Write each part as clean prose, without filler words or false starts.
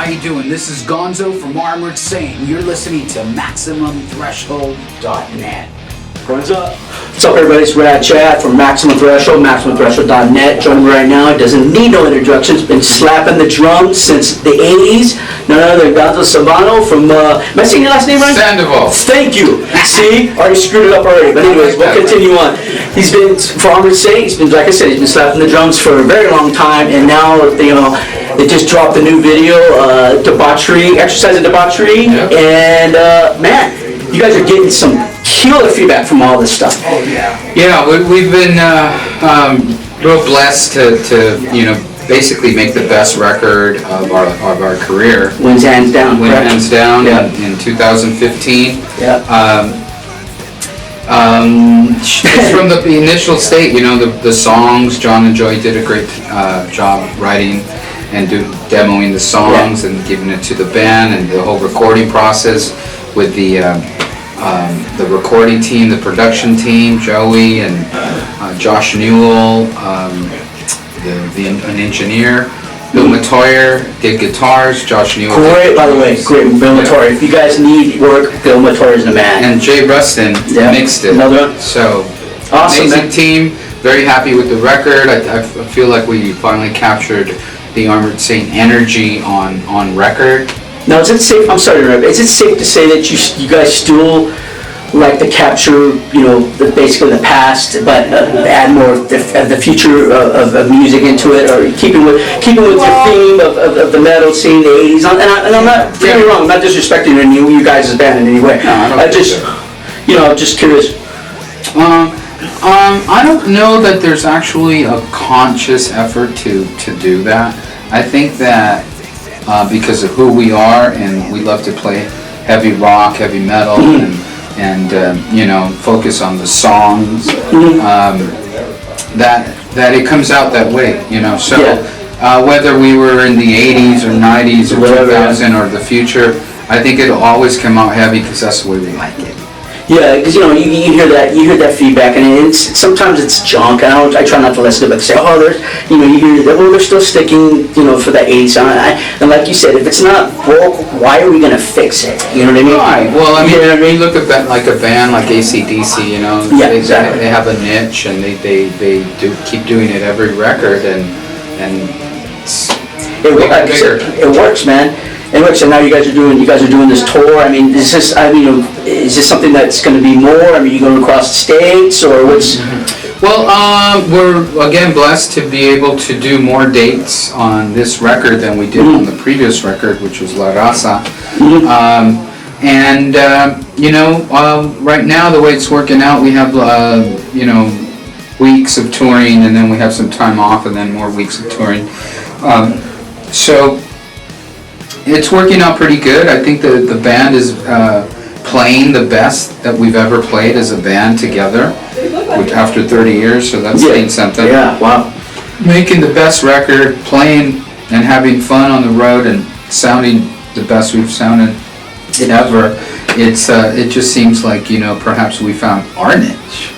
you doing? This is Gonzo from Armored Saint. You're listening to MaximumThreshold.net. Gonzo. What's up, everybody? It's RadChad from Maximum Threshold, MaximumThreshold.net. Joining me right now, doesn't need no introductions, been slapping the drums since the 80s. None other than Gonzo Sabano from, am I saying your last name right? Sandoval. Thank you. See? Already screwed it up already. But anyways, we'll continue on. He's been, for Armored Saint, he's been, like I said, he's been slapping the drums for a very long time, and now, you know, they just dropped a new video, debauchery, exercise and debauchery, and man, you guys are getting some killer feedback from all this stuff. Oh yeah. Yeah, we've been real blessed to you know, basically make the best record of our career. Wins hands down. Wins correct? hands down Yeah. in 2015. Yeah. It's from the initial state, you know, the songs. John and Joy did a great job writing and demoing the songs and giving it to the band, and the whole recording process with the recording team, the production team, Joey and Josh Newell, an engineer. Bill Matoyer did guitars. Josh Newell. Great, by the way, great. Bill Matoyer. If you guys need work, Bill Matoyer is the man. And Jay Rustin mixed it. Another one. So awesome, amazing man. team. Very happy with the record. I feel like we finally captured the Armored Saint energy on record. Now, is it safe? I'm sorry to interrupt. Is it safe to say that you guys still like to capture, you know, basically the past, but add more of the future of music into it, or keeping with your theme of the metal scene, the 80s? And I'm not, don't get me wrong, I'm not disrespecting you guys' band in any way. No, I just, you know, I'm just curious. I don't know that there's actually a conscious effort to do that. I think that because of who we are, and we love to play heavy rock, heavy metal, and you know, focus on the songs, that it comes out that way, you know. So whether we were in the 80s or 90s or 2000 or the future, I think it'll always come out heavy because that's the way we like it. Yeah, because you know, you hear that feedback, and sometimes it's junk. I try not to listen to it, but say, oh, there's, you know, you hear that, well, they're still sticking, you know, for the 80s sound. And like you said, if it's not broke, why are we gonna fix it? You know what I mean? Right. Well, I mean, you look at like a band like AC/DC, you know, exactly. They have a niche, and they do keep doing it every record, and it works, man. And so now you guys are doing this tour. I mean, is this something that's going to be more? I mean, you going across the states, or what's? Well, we're again blessed to be able to do more dates on this record than we did on the previous record, which was La Raza. You know, right now the way it's working out, we have you know, weeks of touring, and then we have some time off, and then more weeks of touring. So it's working out pretty good. I think the band is playing the best that we've ever played as a band together, after 30 years, so that's saying something. Yeah, wow. Making the best record, playing and having fun on the road, and sounding the best we've sounded ever. It just seems like, you know, perhaps we found our niche.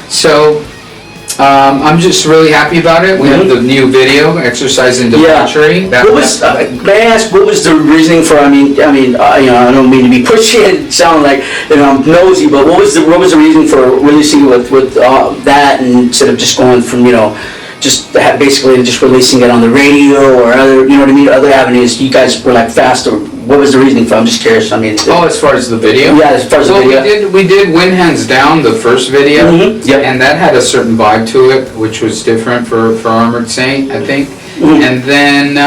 So I'm just really happy about it. We have the new video, Exercise and Debauchery. May I ask, what was the reasoning for? I mean, you know, I don't mean to be pushy and sound like, you know, I'm nosy, but what was the reason for releasing with that, instead of just going from, you know, basically just releasing it on the radio or other, you know what I mean, other avenues? You guys were like faster. What was the reasoning for? I'm just curious. I mean, as far as the video? Yeah, as far as the video. We did Win Hands Down, the first video, and that had a certain vibe to it, which was different for Armored Saint, I think. And then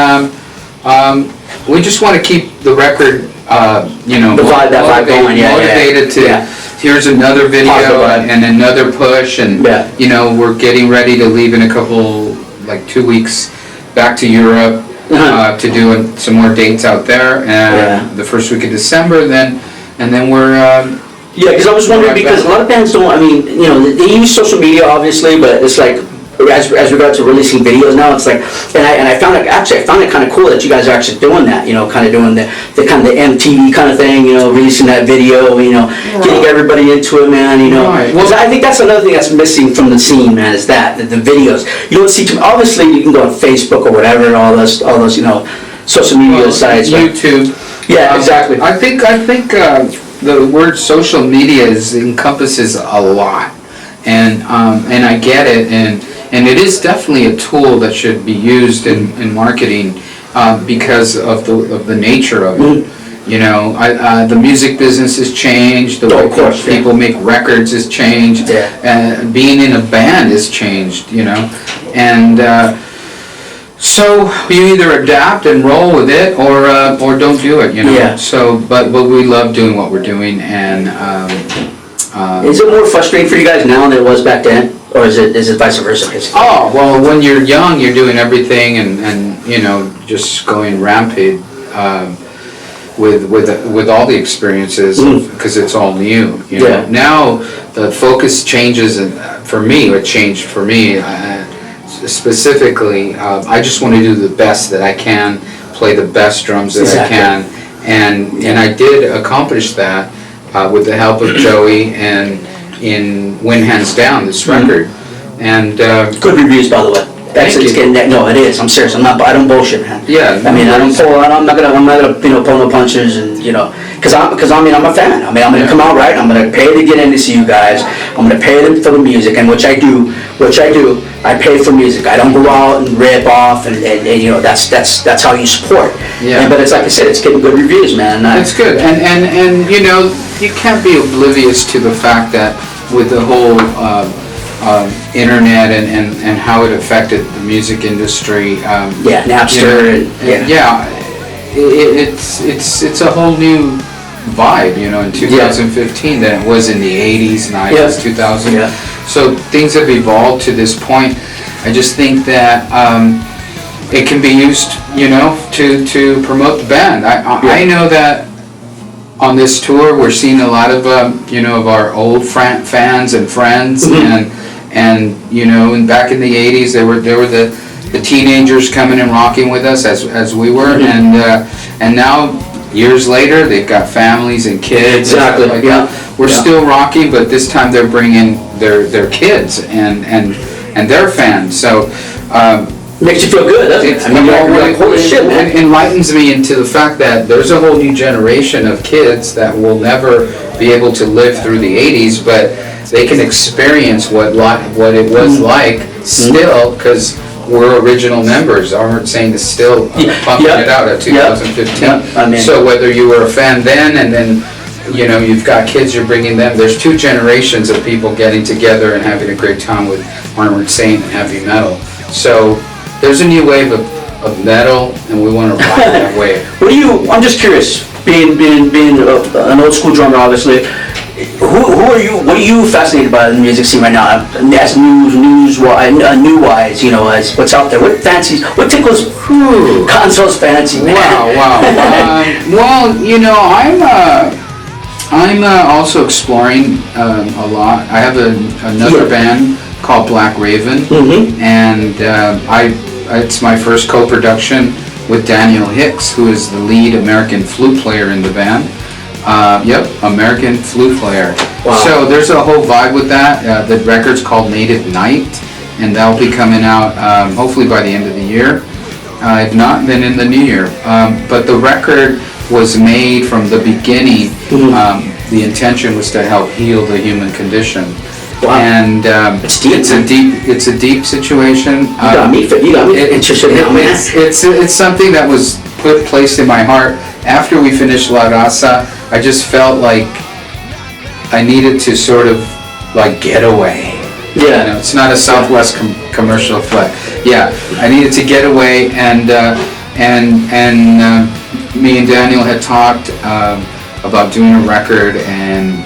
we just want to keep the record, you know, motivated to. Here's another video and another push, and you know, we're getting ready to leave in a couple, like 2 weeks, back to Europe. To do some more dates out there, and the first week of December, and then we're because I was wondering, because a lot of bands don't. I mean, you know, they use social media obviously, but it's like as regards to releasing videos now, it's like, and I found it kind of cool that you guys are actually doing that, kind of doing the kind of the MTV kind of thing, releasing that video, getting everybody into it, man, Right. Well, I think that's another thing that's missing from the scene, man, is that the videos. You don't see obviously you can go on Facebook or whatever, all those social media sites. YouTube. Yeah, exactly. I think the word social media encompasses a lot, and I get it, and it is definitely a tool that should be used in marketing because of the nature of it. The music business has changed. The way people make records has changed. Yeah. Being in a band has changed. And. So you either adapt and roll with it, or don't do it. Yeah. So, but we love doing what we're doing, and is it more frustrating for you guys now than it was back then, or is it vice versa? Oh well, when you're young, you're doing everything, and just going rampant with all the experiences because it's all new. Yeah. Now the focus changes, and for me, it changed for me. Specifically, I just want to do the best that I can, play the best drums that I can, and I did accomplish that with the help of Joey and in Win Hands Down, this record. And good reviews, by the way. It's getting that. No, it is. I'm serious. I don't bullshit, man. Yeah. I mean, I'm not gonna pull no punches, and because I'm a fan. I'm gonna come out right. I'm gonna pay to get in to see you guys. I'm gonna pay them for the music, and which I do. I pay for music. I don't go out and rip off, and that's how you support. Yeah. But it's like I said, it's getting good reviews, man. It's good, and you can't be oblivious to the fact that with the whole internet and how it affected the music industry. Napster. It's a whole new vibe, in 2015 than it was in the 80s, 90s, 2000. Yeah. So things have evolved to this point. I just think that it can be used, to promote the band. I know that on this tour we're seeing a lot of of our old fans and friends, and back in the 80s they were the teenagers coming and rocking with us as we were, and now years later they've got families and kids. Exactly. And stuff like that. We're still rocking, but this time they're bringing their kids and their fans. So makes you feel good, doesn't it? Holy shit, man. It enlightens me into the fact that there's a whole new generation of kids that will never be able to live through the 80s, but they can experience what it was like still, because we're original members. Armored Saint is still pumping it out at 2015. So whether you were a fan then, and then you've got kids, you're bringing them. There's two generations of people getting together and having a great time with Armored Saint and heavy metal. So there's a new wave of metal, and we want to ride that wave. I'm just curious, being an old school drummer, obviously. What are you fascinated by in the music scene right now? As new wise, as what's out there. What tickles Gonzo's fancy, man? Wow. Well, I'm also exploring a lot. I have another band called Black Raven, and it's my first co-production with Daniel Hicks, who is the lead American flute player in the band. American flute player. Wow. So there's a whole vibe with that. The record's called Native Night, and that'll be coming out hopefully by the end of the year. If not, then in the new year. But the record was made from the beginning. The intention was to help heal the human condition. Wow. And it's deep. It's a deep situation. You got me interested now, man. It's something that was placed in my heart after we finished La Raza. I just felt like I needed to sort of get away. Yeah. It's not a Southwest commercial flight. Yeah, I needed to get away, and me and Daniel had talked about doing a record, and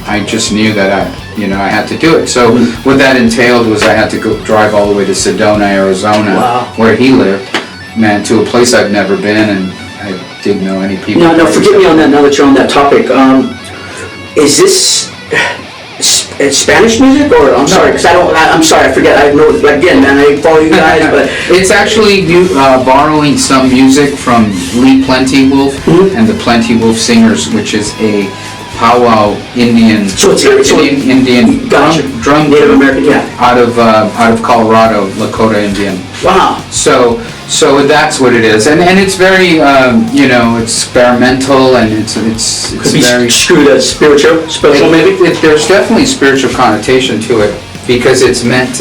I just knew that I had to do it. So what that entailed was I had to go drive all the way to Sedona, Arizona, where he lived, man, to a place I've never been, and I didn't know any people. No, forgive me on that. Now that you're on that topic, is this it's Spanish music, or I'm sorry, because I'm sorry, I forget. I know again, man. I follow you guys, but it's actually borrowing some music from Lee Plenty Wolf and the Plenty Wolf Singers, which is a powwow Indian, Indian gotcha. drum Native American, yeah, out of Colorado, Lakota Indian. Wow. So that's what it is, and it's very experimental, and it's very screwed as spiritual maybe. There's definitely spiritual connotation to it, because it's meant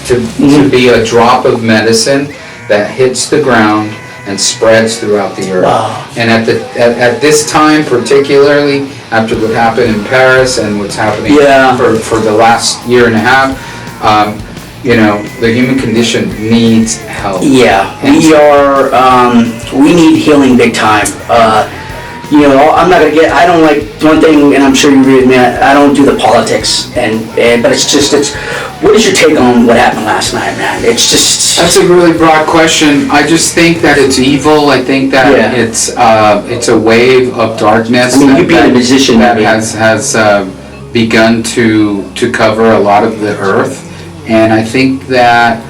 to be a drop of medicine that hits the ground and spreads throughout the earth. Wow. And at this time, particularly after what happened in Paris and what's happening for the last year and a half, the human condition needs help. Yeah, we need healing big time. I'm not gonna I don't like one thing, and I'm sure you agree with me, I don't do the politics, but what is your take on what happened last night, man? It's just... That's a really broad question. I just think that it's evil. I think that it's a wave of darkness. I mean, you being a musician, that has begun to cover a lot of the earth, and I think that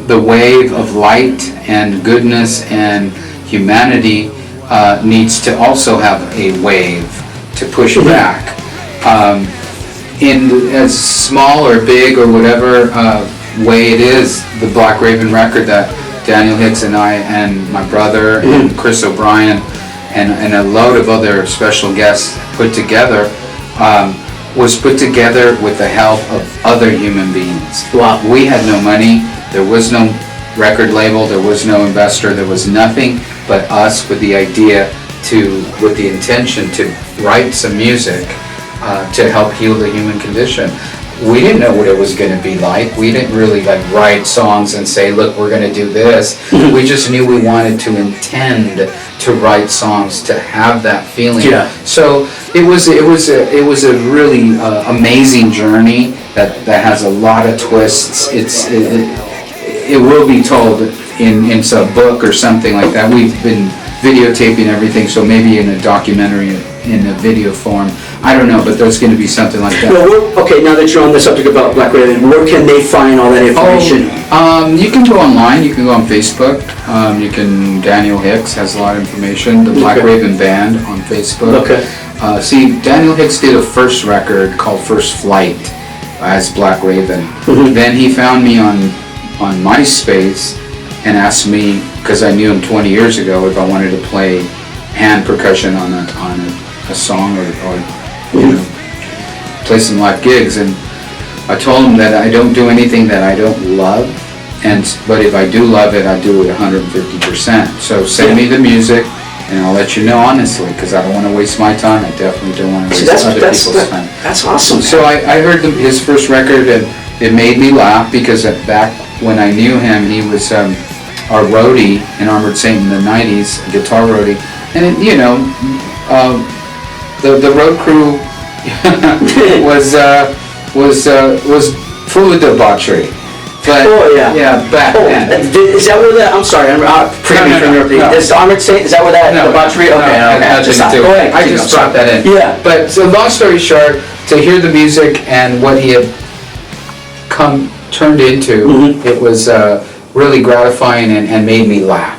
the wave of light and goodness and humanity needs to also have a wave to push back. In as small or big or whatever way it is, the Black Raven record that Daniel Hicks and I and my brother and Chris O'Brien and a load of other special guests put together was put together with the help of other human beings. Wow. We had no money, there was no record label, there was no investor, there was nothing but us with the idea with the intention to write some music to help heal the human condition. We didn't know what it was going to be like. We didn't really write songs and say, look, we're going to do this. We just knew we wanted to intend to write songs to have that feeling. Yeah. So it was a really amazing journey that has a lot of twists. It will be told in some book or something like that. We've been videotaping everything, so maybe in a documentary in a video form. I don't know, but there's going to be something like that. Well, okay, now that you're on the subject about Black Raven, where can they find all that information? You can go online. You can go on Facebook. Daniel Hicks has a lot of information. The Black Raven Band on Facebook. Okay. See, Daniel Hicks did a first record called First Flight as Black Raven. Then he found me on MySpace and asked me, because I knew him 20 years ago, if I wanted to play hand percussion on a song or play some live gigs. And I told him that I don't do anything that I don't love, but if I do love it, I do it 150%. So send me the music, and I'll let you know honestly, because I don't want to waste my time. I definitely don't want to waste other people's time. That's awesome. So I heard his first record, and it made me laugh, because back when I knew him, he was our roadie in Armored Saint in the 90s, a guitar roadie. And the road crew was full of debauchery. But, back then. Is that where I'm sorry, I'm interrupting. Is Armored Saint, is that where that debauchery? Okay. I just brought that in. Yeah. But so long story short, to hear the music and what he had turned into, it was really gratifying and made me laugh,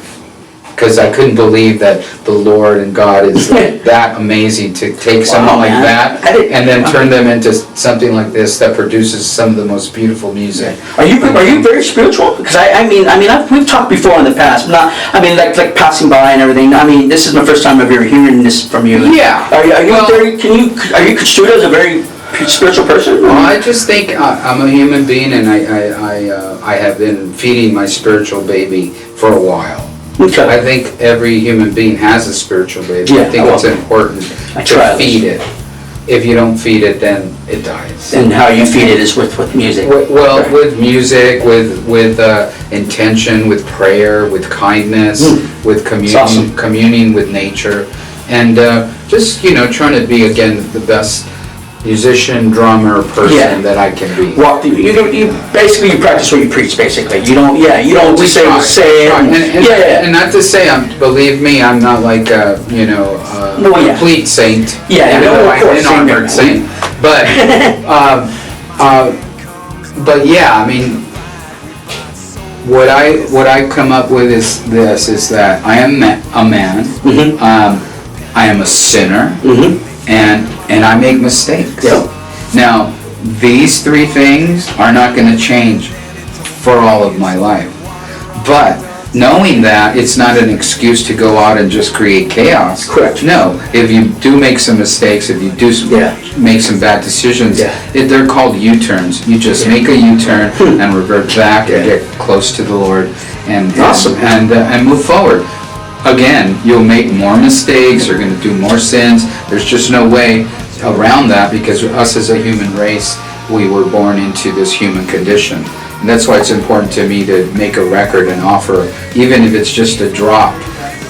because I couldn't believe that the Lord and God is that amazing to take someone like that and then turn them into something like this that produces some of the most beautiful music. Are you very spiritual? Because we've talked before in the past. Like passing by and everything. This is my first time ever hearing this from you. Yeah. Are you construed as a very spiritual person? Well, I just think I'm a human being, and I have been feeding my spiritual baby for a while. Okay. I think every human being has a spiritual baby. Yeah, I think it's important to feed it. If you don't feed it, then it dies. And how you feed it is with music. With music, with intention, with prayer, with kindness, with communing with nature, and just trying to be again the best musician, drummer, person that I can be. Well, you basically practice what you preach. Basically, you don't just say it. And not to say, believe me, I'm not like a complete saint. Yeah, even though I'm an armored saint. But But yeah, I mean, what I come up with is this: is that I am a man. I am a sinner, and I make mistakes. Yep. Now, these three things are not going to change for all of my life, but knowing that, it's not an excuse to go out and just create chaos. Correct. No, if you do make some mistakes, if you do make some bad decisions, they're called U-turns. You just make a U-turn and revert back and get close to the Lord and Awesome. and move forward. Again, you'll make more mistakes, you're going to do more sins. There's just no way around that, because us as a human race, we were born into this human condition. And that's why it's important to me to make a record and offer, even if it's just a drop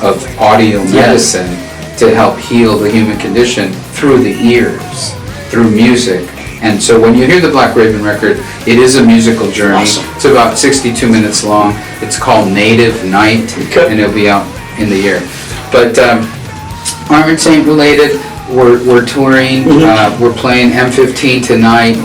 of audio medicine, to help heal the human condition through the ears, through music. And so when you hear the Black Raven record, it is a musical journey. Awesome. It's about 62 minutes long. It's called Native Night, and it'll be out in the year. But Armored Saint related, we're touring. We're playing M15 tonight.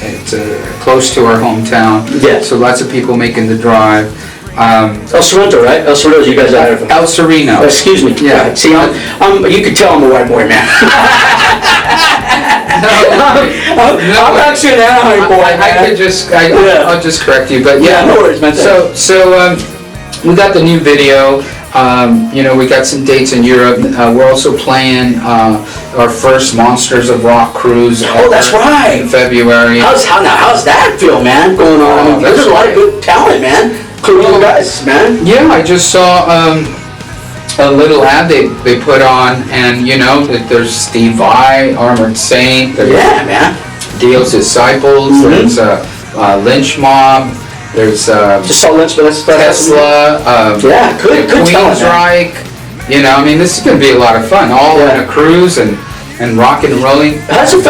It's close to our hometown. Yeah. So lots of people making the drive. El Sorrento, right? El Sorrento, you guys are from. El Sereno. Excuse me. Yeah. See, you could tell I'm a white boy, man. I'm actually an Anaheim boy, man. I'll just correct you, but Yeah, no worries, man. So we got the new video. We got some dates in Europe. We're also playing our first Monsters of Rock cruise. Oh, that's right. In February. How's that feel, man? Going on? I mean, there's a lot of good talent, man. Including you guys, man. Yeah, I just saw a little ad they put on, and there's Steve Vai, Armored Saint. There's man. Deal's Disciples. There's Lynch Mob. There's just saw Lynch, but that's Tesla. Good talent. Queensryche. This is going to be a lot of fun. All on a cruise and rocking and rolling. How does it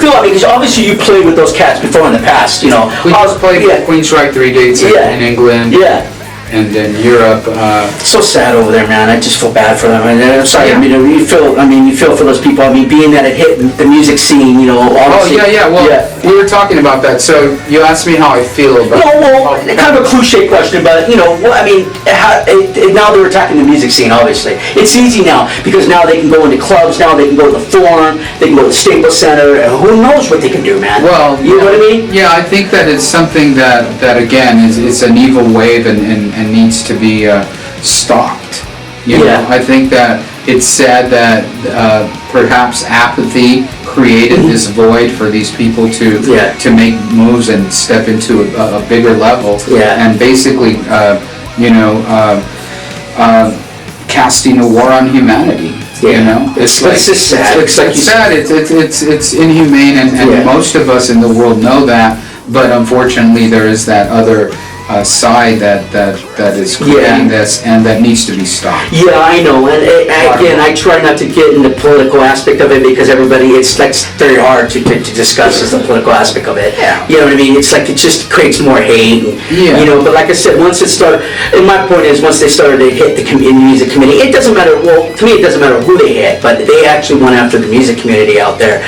feel? Because obviously you played with those cats before in the past. We just played Queensryche 3 dates in England. Yeah. And in Europe. It's so sad over there, man. I just feel bad for them. I'm sorry. Yeah. You feel for those people. Being that it hit the music scene, obviously. We were talking about that. So you asked me how I feel about. Kind of a cliche question, but now they're attacking the music scene. Obviously, it's easy now because now they can go into clubs. Now they can go to the Forum. They can go to the Staples Center. And who knows what they can do, man? Well, you know what I mean? Yeah, I think that it's something that again is an evil wave and needs to be stopped. I think that it's sad that perhaps apathy created this void for these people to make moves and step into a bigger level. And basically, casting a war on humanity. It's sad. It's sad. It's inhumane, and most of us in the world know that. But unfortunately, there is that other side that is creating this, and that needs to be stopped. Yeah, I know, and again, I try not to get in the political aspect of it because it's very hard to discuss the political aspect of it. Yeah. You know what I mean? It's like it just creates more hate. But like I said, once it started, and my point is, once they started to hit the music community, it doesn't matter. Well, to me, it doesn't matter who they hit, but they actually went after the music community out there.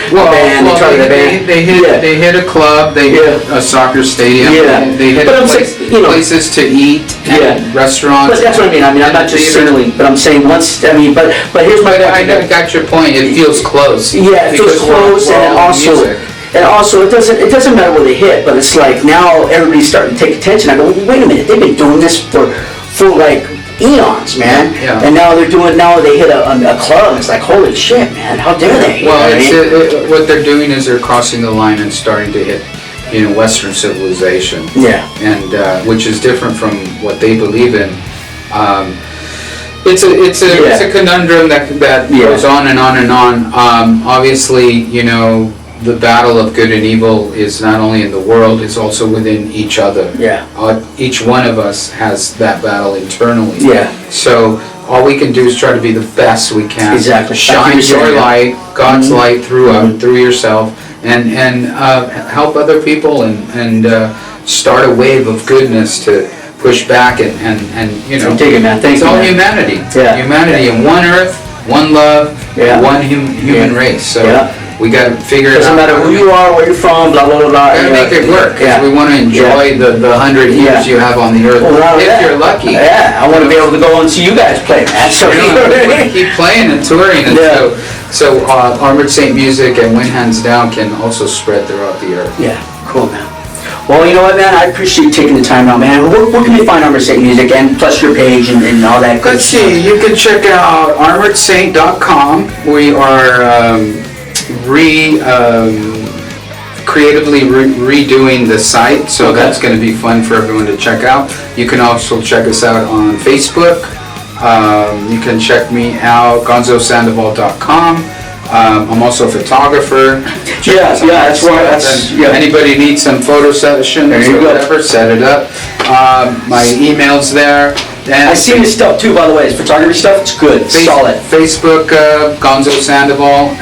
They hit a club, they hit a soccer stadium, they hit places to eat, and restaurants. But that's what I mean. I'm not just signaling, but I'm saying once. But here's my point. I got your point. It feels close. Yeah, it feels close, and also it doesn't matter where they hit, but it's like now everybody's starting to take attention. I go, wait a minute, they've been doing this for like eons, man. Yeah. And now they hit a club, and it's like, holy shit, man, how dare they? Well, what they're doing is they're crossing the line and starting to hit Western civilization. Yeah. And which is different from what they believe in. It's a conundrum that goes on and on and on. Obviously, the battle of good and evil is not only in the world, it's also within each other. Yeah. Each one of us has that battle internally. Yeah. So all we can do is try to be the best we can. Exactly. Shine your light, God's light through yourself, and help other people and start a wave of goodness to push back and take it, man. It's all humanity. Yeah. Humanity in one earth, one love, one human race. So we gotta figure it out. Doesn't matter who you are, where you're from, blah, blah, blah, blah. Gotta make it work, 'cause we wanna enjoy the 100 years you have on the earth, if you're lucky. Yeah, I wanna be able to go and see you guys play, man. So, You know, we wanna keep playing and touring, and so Armored Saint music and Win Hands Down can also spread throughout the earth. yeah, cool, man. Well, you know what, man, I appreciate you taking the time out, man. Where can we find Armored Saint music, and plus your page and all that good Let's stuff? see, you can check out armoredsaint.com. We are creatively redoing the site, so that's going to be fun for everyone to check out. You can also check us out on Facebook. You can check me out, gonzosandoval.com. I'm also a photographer. That's right. Anybody needs some photo sessions There you or go. whatever, set it up. My email's there. I see this stuff too, by the way. It's photography stuff. It's good. Solid. Facebook, Gonzo Sandoval,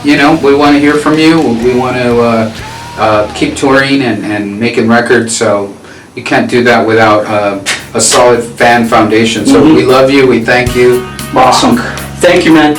you know, we want to hear from you. We want to keep touring and making records. So you can't do that without a solid fan foundation. So we love you. We thank you. Awesome. Thank you, man.